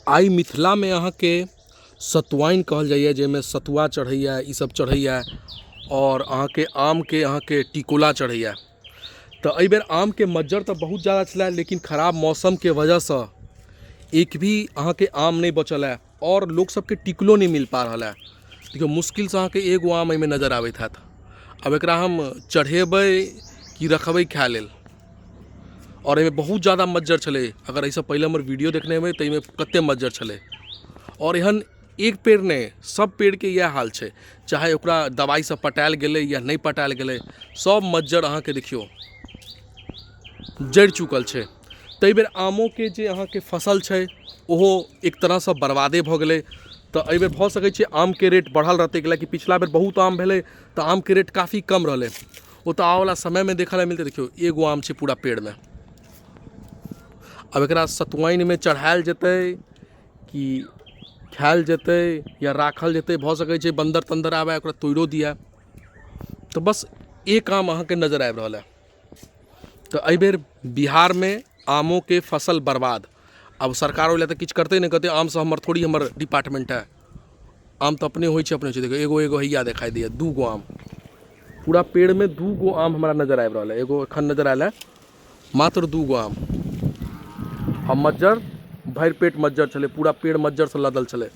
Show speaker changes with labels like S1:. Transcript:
S1: आई मिथिला में अहाँ के सतुआइन कहल जाइए, जेमे सतुआ चढ़ैया, ई सब चढ़ैया और अहाँ के आम के टिकोला चढ़ैया। तो एहि बेर आम के मज्जर तो बहुत ज़्यादा छलै, लेकिन खराब मौसम के वजह से एक भी अहाँ के आम नहीं बचल है और लोग सबके टिकलो नहीं मिल पा रहा है। देखियो मुश्किल से अहाँ के एगो आम एहिमे नजर आबैत हैत। अब एकरा हम चढ़ेबै कि रखबै खाय लेल, और एहिमे बहुत ज़्यादा मज्जर छलै। अगर एहिसँ पहले हमर वीडियो देखने हेबै तऽ एहिमे कते मज्जर छलै। और एहन एक पेड़ नहीं, सब पेड़ के यह हाल है, चाहे ओकरा दवाई से पटायल गेलै या नहीं पटायल गेलै, सब मज्जर अहाँ के देखियो जड़ चुकल है। तो एहि बेर आमों के जे अहाँ के फसल है ओहो एक तरह से बर्बादे भऽ गेलै। तो एहि बेर भऽ सकै छै आम के रेट बढ़ल रहतै, कि पिछला बेर बहुत आम भेलै तो आम के रेट काफ़ी कम रहलै। वो तो आवेला समय में देखल ला मिलते। देखियो एगो आम है पूरा पेड़ में। अब एकरा सतुआइन में चढ़ायल जेतै कि खायल जेतै या राखल जेतै, भऽ सकै छै बंदर तंदर आवे ओकरा तोड़ो दिया। तो बस एक आम अहाँ के नजर आबि रहल है। तो एहि बेर बिहार में आमों के फसल बर्बाद। अब सरकार ओहि तो किछु करते नहीं, कहते आम से हमर थोड़ी हमर डिपार्टमेंट है। आम तो अपने होइ छै अपने। देखो एगो एगो हैया दिखाई दिया, 2 गो आम पूरा पेड़ में, 2 गो आम हमारा नजर आबि रहल है। एगो एखन नजर आयल है, मात्र 2 गो आम। और मज्जर भरि पेट मज्जर छलै, पूरा पेड़ मज्जर से लदल छलै।